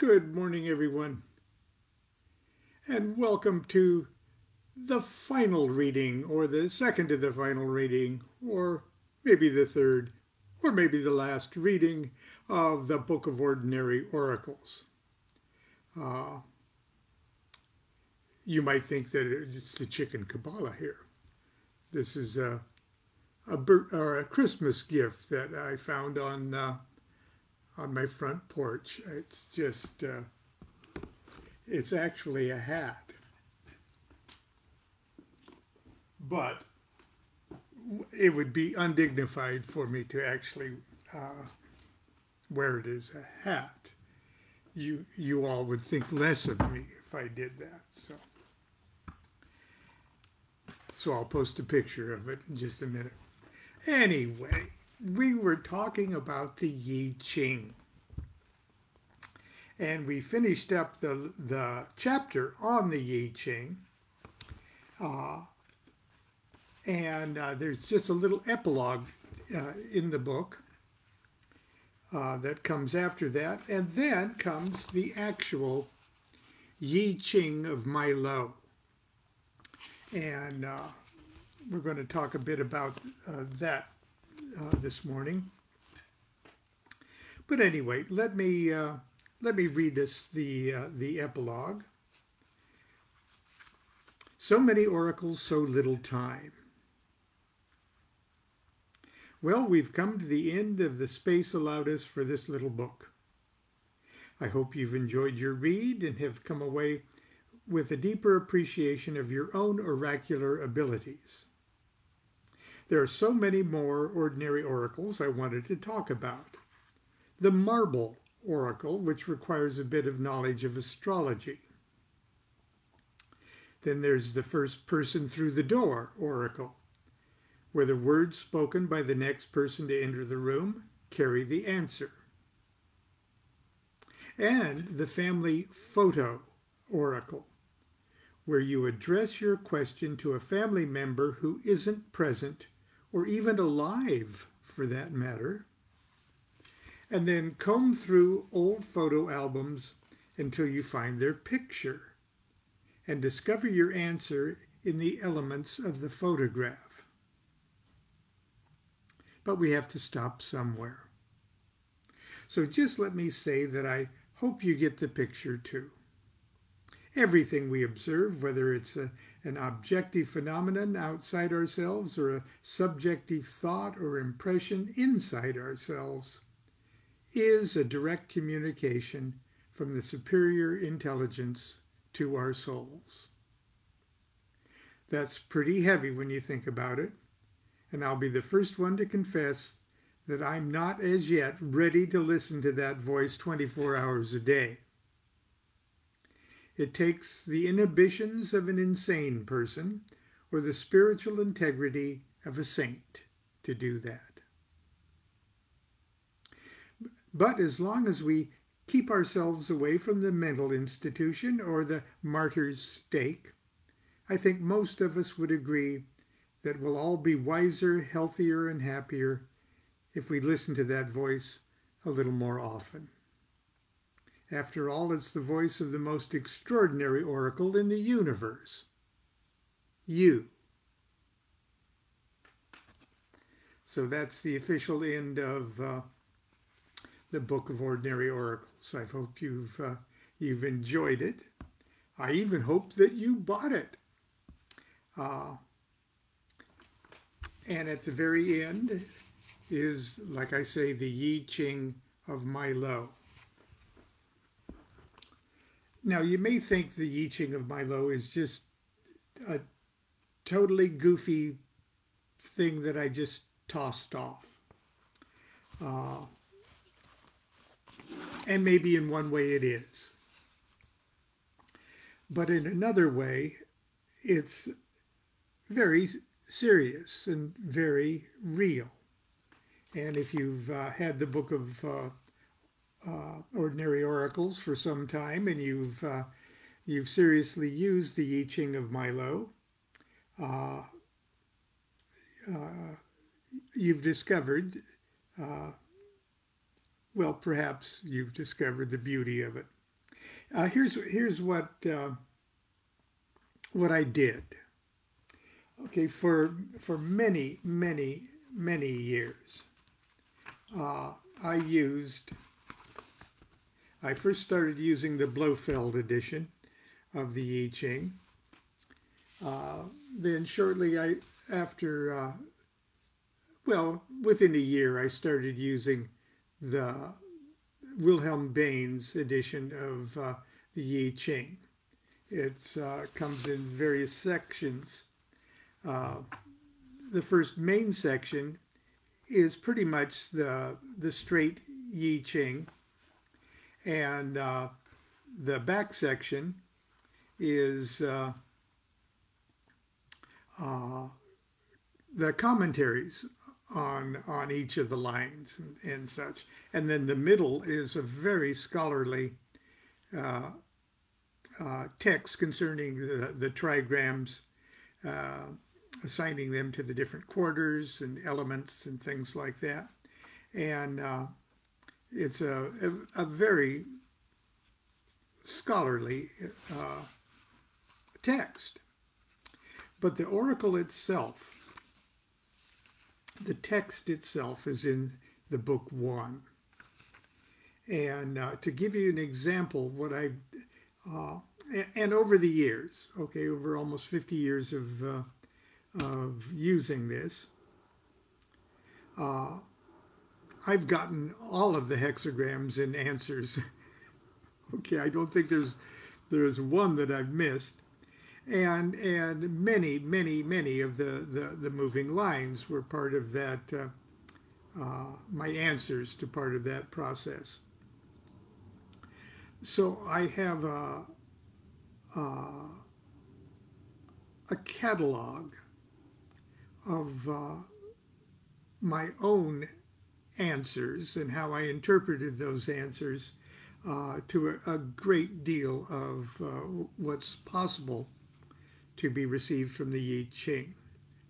Good morning, everyone, and welcome to the final reading, or the second to the final reading, or maybe the third, or maybe the last reading of the Book of Ordinary Oracles. You might think that it's the chicken Kabbalah here. This is a Christmas gift that I found on my front porch. It's just, it's actually a hat. But it would be undignified for me to actually wear it as a hat. You all would think less of me if I did that. So I'll post a picture of it in just a minute. Anyway, we were talking about the I Ching. And we finished up the chapter on the I Ching. There's just a little epilogue in the book that comes after that. And then comes the actual I Ching of Milo. And we're going to talk a bit about that this morning. But anyway, let me read us the epilogue. So many oracles, so little time. Well, we've come to the end of the space allowed us for this little book. I hope you've enjoyed your read and have come away with a deeper appreciation of your own oracular abilities. There are so many more ordinary oracles I wanted to talk about. The marble oracle, which requires a bit of knowledge of astrology. Then there's the first person through the door oracle, where the words spoken by the next person to enter the room carry the answer. And the family photo oracle, where you address your question to a family member who isn't present or even alive for that matter, and then comb through old photo albums until you find their picture and discover your answer in the elements of the photograph. But we have to stop somewhere. So just let me say that I hope you get the picture too. Everything we observe, whether it's an objective phenomenon outside ourselves or a subjective thought or impression inside ourselves, is a direct communication from the superior intelligence to our souls. That's pretty heavy when you think about it, and I'll be the first one to confess that I'm not as yet ready to listen to that voice 24 hours a day. It takes the inhibitions of an insane person or the spiritual integrity of a saint to do that. But as long as we keep ourselves away from the mental institution or the martyr's stake, I think most of us would agree that we'll all be wiser, healthier, and happier if we listen to that voice a little more often. After all, it's the voice of the most extraordinary oracle in the universe. You. So that's the official end of the Book of Ordinary Oracles. I hope you've enjoyed it. I even hope that you bought it. And at the very end is, like I say, the I Ching of Milo. Now, you may think the I Ching of Milo is just a totally goofy thing that I just tossed off. And maybe in one way it is. But in another way, it's very serious and very real. And if you've had the Book of Ordinary Oracles for some time and you've seriously used the I Ching of Milo, you've discovered, well, perhaps you've discovered the beauty of it. Here's what I did. Okay, for many years, uh, I used. I first started using the Blofeld edition of the I Ching. Then shortly after, within a year, I started using the Wilhelm Baines edition of the I Ching. It comes in various sections. Uh, the first main section is pretty much the straight I Ching, and the back section is the commentaries on each of the lines and such. And then the middle is a very scholarly uh, text concerning the trigrams, uh, assigning them to the different quarters and elements and things like that. And it's a very scholarly text. But the oracle itself, the text itself, is in the book 1. And to give you an example, and over the years, okay, over almost 50 years of using this, I've gotten all of the hexagrams and answers. Okay, I don't think there's one that I've missed. And many of the moving lines were part of that, my answers to part of that process. So I have a catalog of my own answers and how I interpreted those answers to a great deal of what's possible to be received from the I Ching.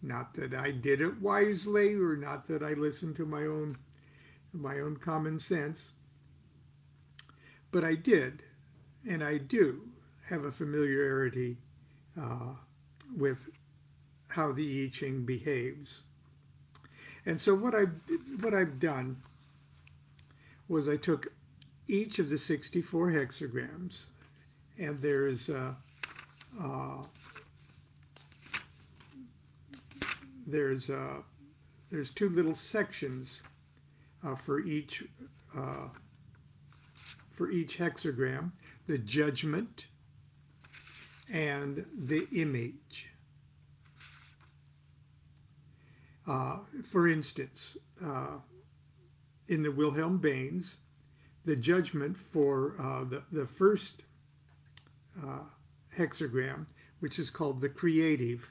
Not that I did it wisely, or not that I listened to my own common sense, but I did, and I do have a familiarity with how the I Ching behaves. And so what I've done was I took each of the 64 hexagrams, and there's two little sections for each hexagram: the judgment and the image. For instance, in the Wilhelm Baines, the judgment for the first hexagram, which is called the creative.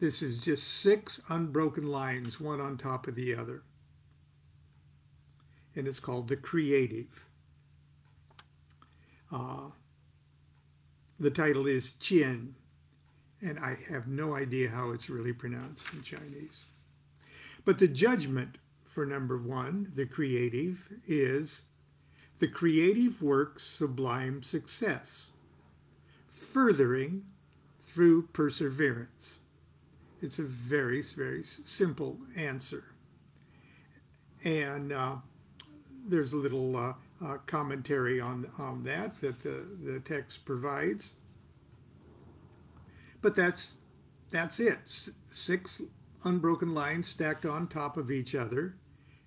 This is just 6 unbroken lines, one on top of the other. And it's called the creative. The title is Qian, and I have no idea how it's really pronounced in Chinese. But the judgment for number 1, the creative, is: the creative work's sublime success, furthering through perseverance. It's a very, very simple answer. And there's a little commentary on that the text provides. But that's it. 6 unbroken lines stacked on top of each other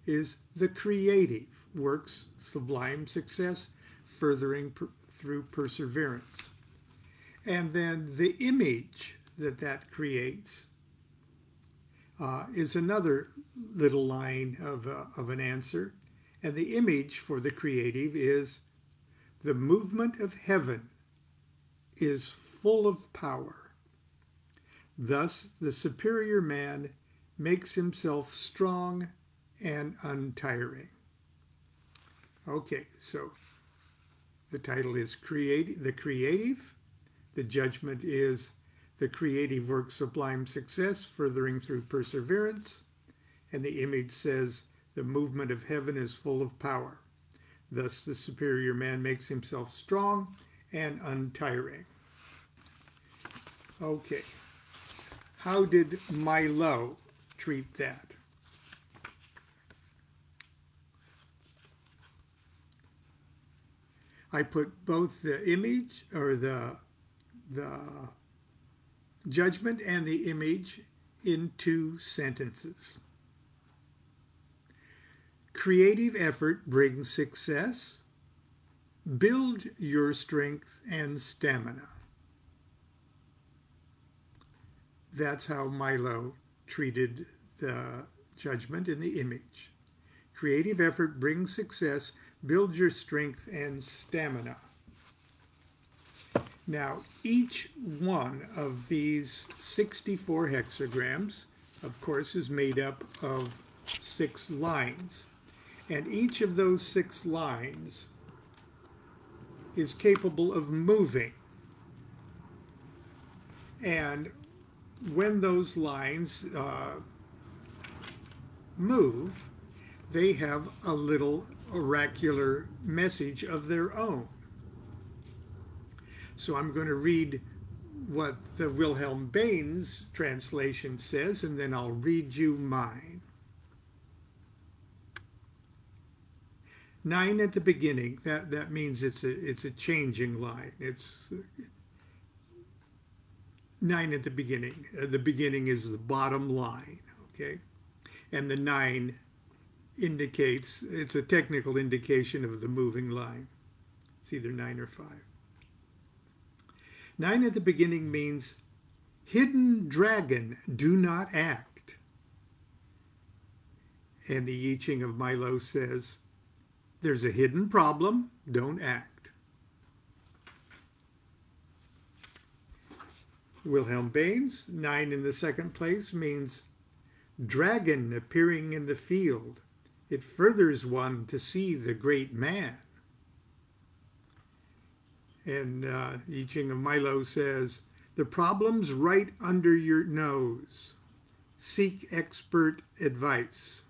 is the creative work's sublime success, furthering through perseverance. And then the image that creates is another little line of an answer. And the image for the creative is: the movement of heaven is full of power. Thus, the superior man makes himself strong and untiring. Okay, so the title is The Creative. The judgment is: the creative work's sublime success, furthering through perseverance. And the image says: the movement of heaven is full of power. Thus, the superior man makes himself strong and untiring. Okay, how did Milo treat that? I put both the image, or the judgment and the image, in 2 sentences. Creative effort brings success. Build your strength and stamina. That's how Milo treated the judgment in the image. Creative effort brings success. Build your strength and stamina. Now, each one of these 64 hexagrams, of course, is made up of 6 lines. And each of those 6 lines is capable of moving. And when those lines move, they have a little oracular message of their own. So I'm going to read what the Wilhelm Baines translation says, and then I'll read you mine. 9 at the beginning, that means it's a changing line. It's 9 at the beginning. The beginning is the bottom line, okay? And the 9 indicates, it's a technical indication of the moving line. It's either 9 or 5. 9 at the beginning means, hidden dragon, do not act. And the I Ching of Milo says, there's a hidden problem, don't act. Wilhelm Baines, 9 in the second place, means dragon appearing in the field. It furthers one to see the great man. And I Ching of Milo says, the problem's right under your nose. Seek expert advice.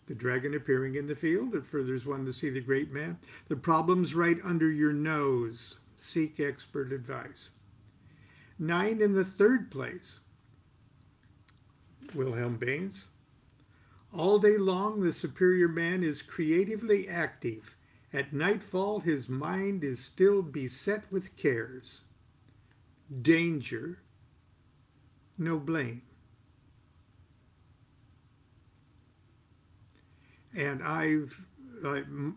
The dragon appearing in the field, it furthers one to see the great man. The problem's right under your nose. Seek expert advice. 9 in the third place, Wilhelm Baines. All day long, the superior man is creatively active. At nightfall, his mind is still beset with cares. Danger, no blame. And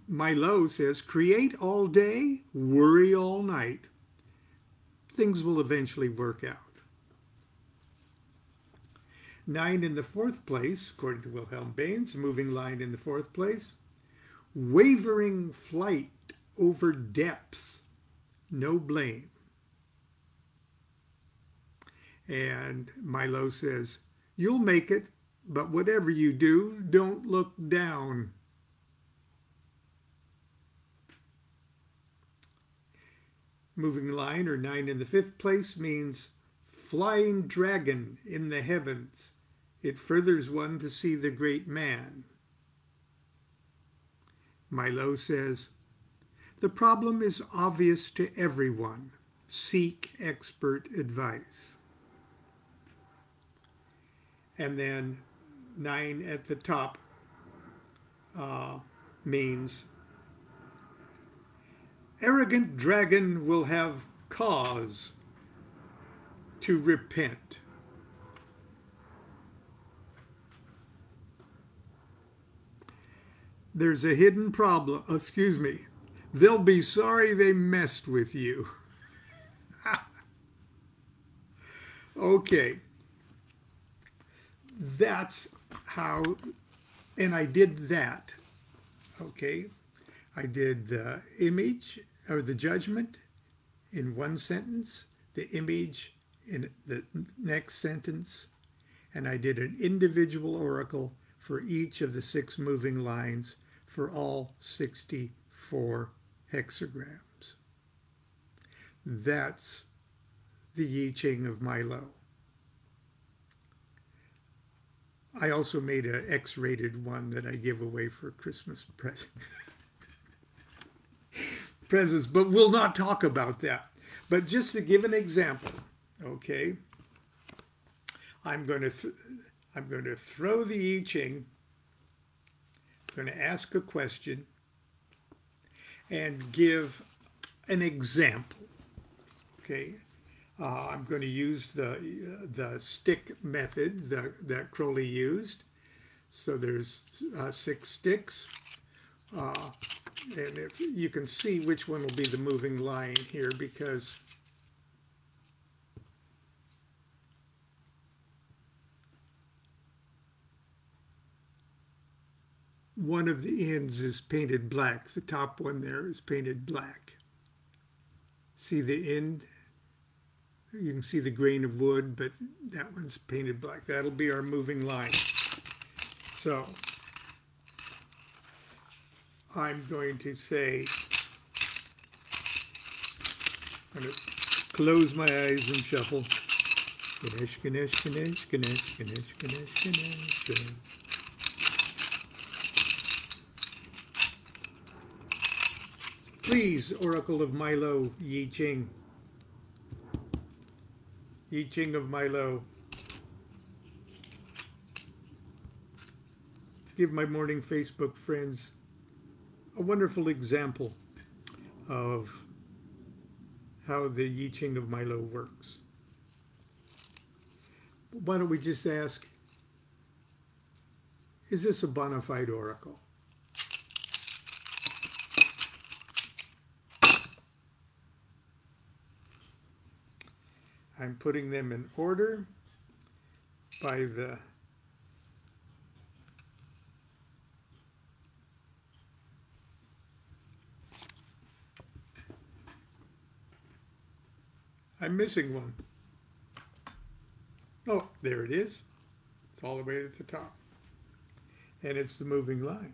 Milo says, create all day, worry all night. Things will eventually work out. 9 in the fourth place, according to Wilhelm Baines, moving line in the fourth place. Wavering flight over depths, no blame. And Milo says, you'll make it, but whatever you do, don't look down. Moving line, or 9 in the fifth place, means flying dragon in the heavens. It furthers one to see the great man. Milo says, the problem is obvious to everyone. Seek expert advice. And then 9 at the top means arrogant dragon will have cause to repent. There's a hidden problem. Excuse me. They'll be sorry they messed with you. Okay. That's how, and I did that. Okay. I did the image, or the judgment, in one sentence, the image in the next sentence, and I did an individual oracle for each of the 6 moving lines for all 64 hexagrams. That's the I Ching of Milo. I also made an X-rated one that I give away for Christmas presents, but we'll not talk about that. But just to give an example, okay, I'm going to throw the I Ching. I'm going to ask a question and give an example. Okay, I'm going to use the stick method that Crowley used. So there's 6 sticks, and if you can see which one will be the moving line here, because one of the ends is painted black. The top one there is painted black. See the end? You can see the grain of wood, but that one's painted black. That'll be our moving line. So I'm going to say, I'm going to close my eyes and shuffle. Ganesh, Ganesh, Ganesh, Ganesh, Ganesh, Ganesh, Ganesh. Please, Oracle of Milo, Yi Ching. Yi Ching of Milo. Give my morning Facebook friends a wonderful example of how the Yi Ching of Milo works. Why don't we just ask, is this a bona fide oracle? I'm putting them in order by the I'm missing one. Oh, there it is. It's all the way at the top. And it's the moving line.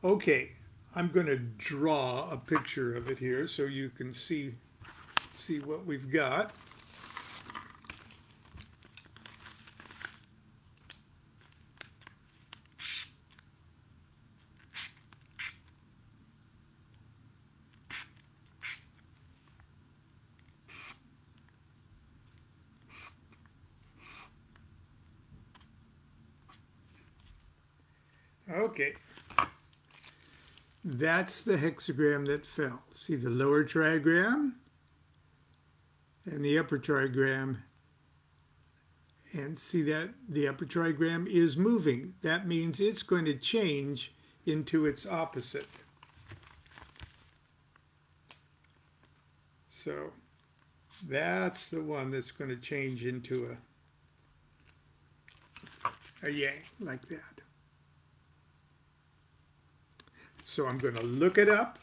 Okay, I'm going to draw a picture of it here so you can see what we've got. Okay, that's the hexagram that fell. See the lower trigram and the upper trigram, and see that the upper trigram is moving. That means it's going to change into its opposite. So that's the one that's going to change into a yang, like that. So I'm going to look it up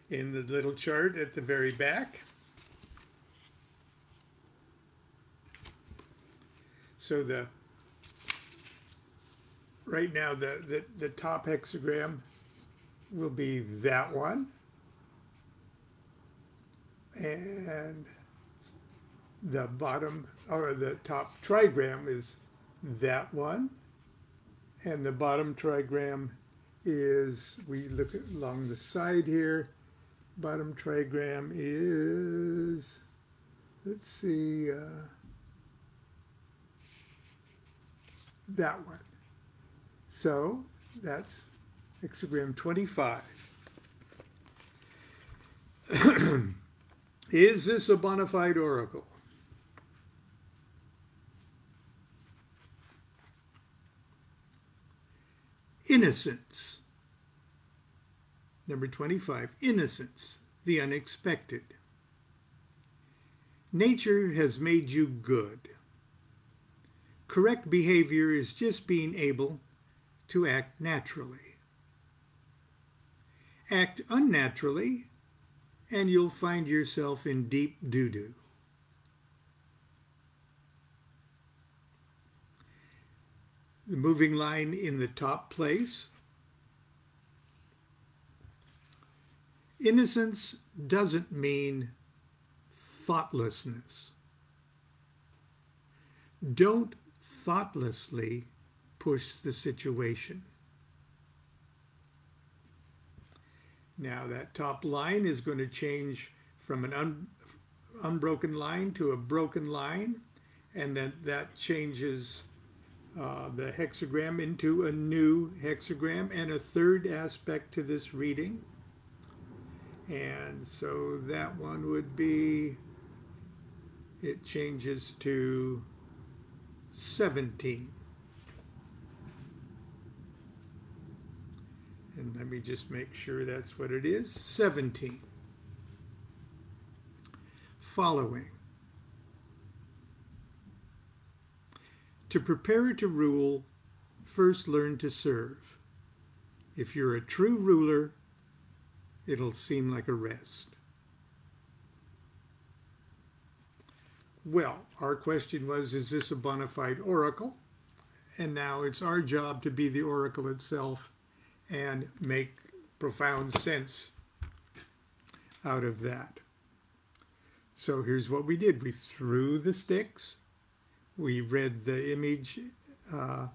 in the little chart at the very back. So right now the top hexagram will be that one, and the bottom or the top trigram is that one. And the bottom trigram is, we look at along the side here, bottom trigram is, let's see, that one. So that's hexagram 25. Is this a bona fide oracle? Innocence. Number 25, innocence, the unexpected. Nature has made you good. Correct behavior is just being able to act naturally. Act unnaturally, and you'll find yourself in deep doo-doo. The moving line in the top place. Innocence doesn't mean thoughtlessness. Don't thoughtlessly push the situation. Now that top line is going to change from an unbroken line to a broken line, and then that changes the hexagram into a new hexagram and a third aspect to this reading. And so that one would be, it changes to 17. And let me just make sure that's what it is. 17. Following. To prepare to rule, first learn to serve. If you're a true ruler, it'll seem like a rest. Well, our question was, is this a bona fide oracle? And now it's our job to be the oracle itself and make profound sense out of that. So here's what we did. We threw the sticks. We read the image, the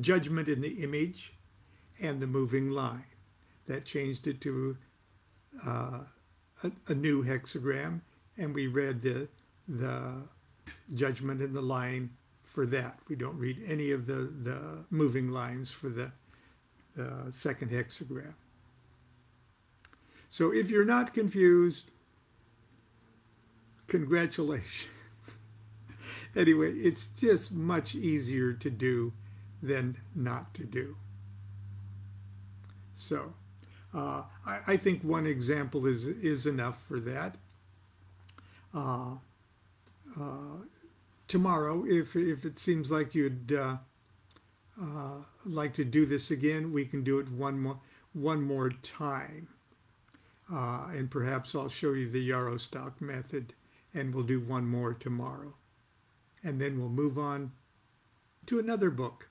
judgment in the image and the moving line. That changed it to a new hexagram, and we read the judgment in the line for that. We don't read any of the moving lines for the second hexagram. So if you're not confused, congratulations. Anyway, it's just much easier to do than not to do. So I think one example is enough for that. Tomorrow, if it seems like you'd like to do this again, we can do it one more time. And perhaps I'll show you the Yarrow-Stock method, and we'll do one more tomorrow. And then we'll move on to another book.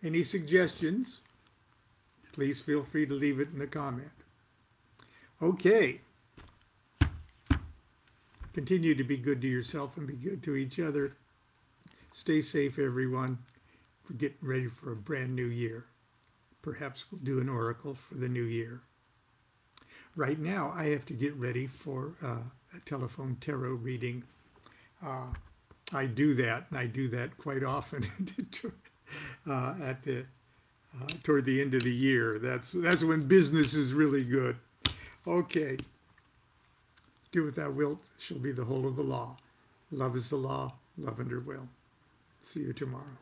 Any suggestions? Please feel free to leave it in a comment. Okay. Continue to be good to yourself and be good to each other. Stay safe, everyone. We're getting ready for a brand new year. Perhaps we'll do an oracle for the new year. Right now, I have to get ready for a telephone tarot reading. I do that, and I do that quite often toward the end of the year. That's when business is really good. Okay. Do what thou wilt shall be the whole of the law. Love is the law, love under will. See you tomorrow.